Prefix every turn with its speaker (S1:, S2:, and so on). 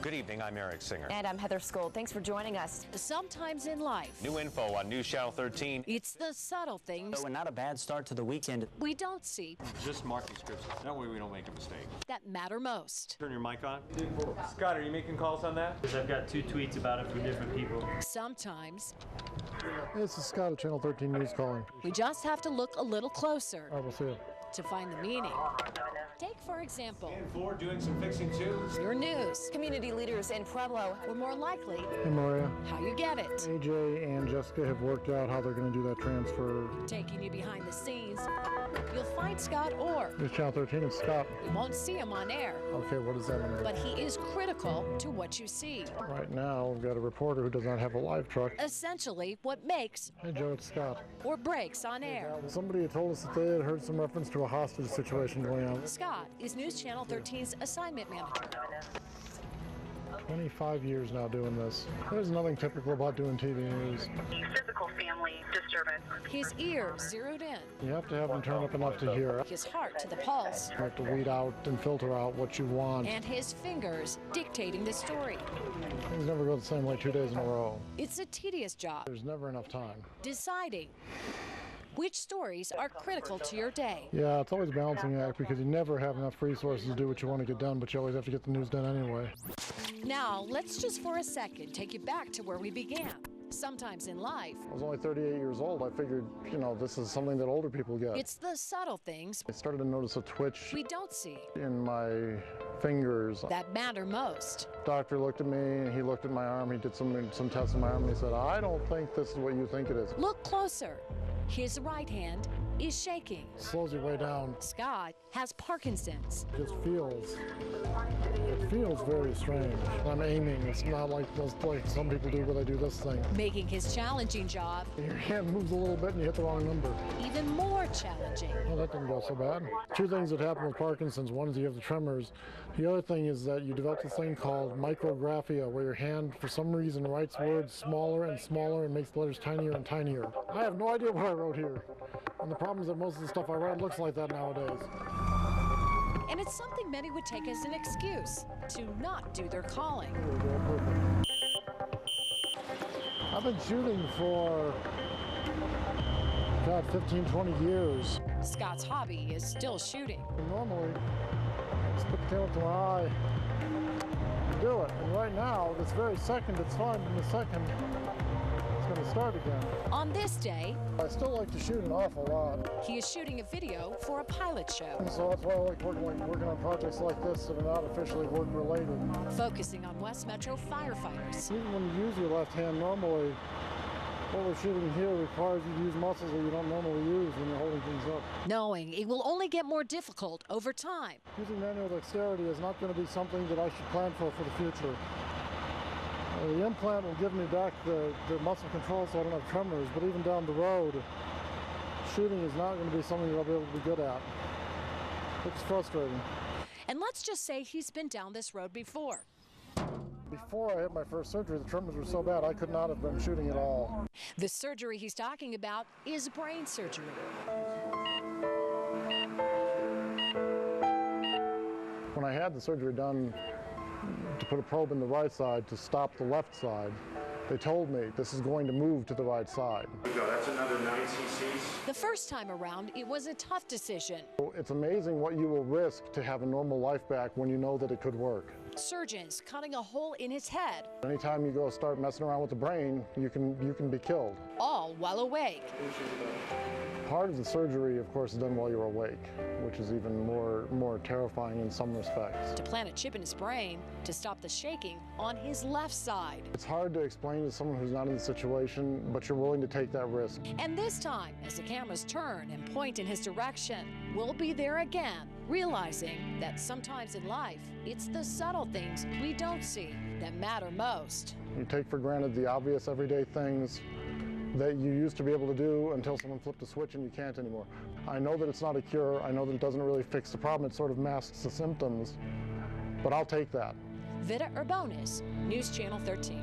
S1: Good evening, I'm Eric Singer.
S2: And I'm Heather Skold. Thanks for joining us.
S3: Sometimes in life.
S1: New info on News Channel 13.
S3: It's the subtle things.
S4: So, not a bad start to the weekend.
S3: We don't see.
S1: Just mark these scripts. That way we don't make a mistake.
S3: That matter most.
S1: Turn your mic on. Scott, are you making calls on that?
S5: Because I've got 2 tweets about it from different people.
S3: Sometimes.
S6: This is Scott at Channel 13 News calling.
S3: We just have to look a little closer.
S6: I will see you.
S3: To find the meaning. Take, for example,
S1: And Ford doing some fixing too.
S3: your news.
S2: Community leaders in Pueblo.
S3: Or more likely,
S6: Hey, Maria.
S3: how you get it.
S6: AJ and Jessica have worked out how they're going to do that transfer.
S3: Taking you behind the scenes, you'll find Scott Orr.
S6: News Channel 13 and Scott.
S3: We won't see him on air,
S6: Okay, what does that mean?
S3: but he is critical to what you see.
S6: Right now, we've got a reporter who does not have a live truck.
S3: Essentially, what makes
S6: Hey, Joe, it's Scott.
S3: or breaks on air.
S6: Somebody had told us that they had heard some reference to a hostage situation going on.
S3: Scott is News Channel 13's assignment manager.
S6: 25 years now doing this. There's nothing typical about doing TV news.
S7: Physical family disturbance.
S3: His ears zeroed in,
S6: You have to have them turn up enough to hear.
S3: his heart to the pulse,
S6: You have to weed out and filter out what you want.
S3: and his fingers dictating the story.
S6: Things never go the same way 2 days in a row.
S3: It's a tedious job,
S6: There's never enough time.
S3: deciding which stories are critical to your day.
S6: Yeah, it's always a balancing act because you never have enough resources to do what you want to get done, but you always have to get the news done anyway.
S3: Now, let's just for a second take you back to where we began. Sometimes in life,
S6: I was only 38 years old. I figured, this is something that older people get.
S3: it's the subtle things
S6: I started to notice a twitch
S3: we don't see
S6: in my fingers.
S3: that matter most.
S6: Doctor looked at me, and he looked at my arm. He did some tests on my arm, and he said, I don't think this is what you think it is.
S3: Look closer. His right hand is shaking.
S6: Slows your way down.
S3: Scott has Parkinson's.
S6: It feels very strange. I'm aiming. It's not like some people do where they do this thing.
S3: Making his challenging job
S6: Your hand moves a little bit and you hit the wrong number.
S3: even more challenging.
S6: Oh, that didn't go so bad. 2 things that happen with Parkinson's. One is you have the tremors. The other thing is that you develop this thing called micrographia, where your hand, for some reason, writes words smaller and smaller and makes the letters tinier and tinier. I have no idea what I wrote here. And the problem is that most of the stuff I write looks like that nowadays.
S3: And it's something many would take as an excuse to not do their calling.
S6: There we go, perfect. I've been shooting for, 15, 20 years.
S3: Scott's hobby is still shooting.
S6: And normally, just put the camera to my eye and do it. And right now, this very second, it's fine. In a second, it's going to start again.
S3: On this day,
S6: I still like to shoot an awful lot.
S3: he is shooting a video for a pilot show,
S6: And so that's why I like working on projects like this that are not officially work-related.
S3: focusing on West Metro firefighters.
S6: Even when you use your left hand normally, what we're shooting here requires you to use muscles that you don't normally use when you're holding things up.
S3: Knowing it will only get more difficult over time.
S6: Using manual dexterity is not going to be something that I should plan for the future. The implant will give me back the muscle control so I don't have tremors, but even down the road, shooting is not going to be something that I'll be able to be good at. It's frustrating.
S3: And let's just say he's been down this road before.
S6: Before I had my first surgery, the tremors were so bad I could not have been shooting at all.
S3: The surgery he's talking about is brain surgery.
S6: When I had the surgery done to put a probe in the right side to stop the left side, they told me this is going to move to the right side.
S1: No, that's another 9 cc's.
S3: The first time around, it was a tough decision.
S6: It's amazing what you will risk to have a normal life back when you know that it could work.
S3: Surgeons cutting a hole in his head,
S6: Anytime you go start messing around with the brain, you can be killed.
S3: all while awake.
S6: Part of the surgery, of course, is done while you're awake, which is even more terrifying in some respects.
S3: To plant a chip in his brain to stop the shaking on his left side.
S6: It's hard to explain to someone who's not in the situation, but you're willing to take that risk.
S3: And this time, as the cameras turn and point in his direction, we'll be there again, realizing that sometimes in life, it's the subtle things we don't see that matter most.
S6: You take for granted the obvious everyday things that you used to be able to do until someone flipped a switch and you can't anymore. I know that it's not a cure. I know that it doesn't really fix the problem. It sort of masks the symptoms, but I'll take that.
S3: Vida Urbonas, News Channel 13.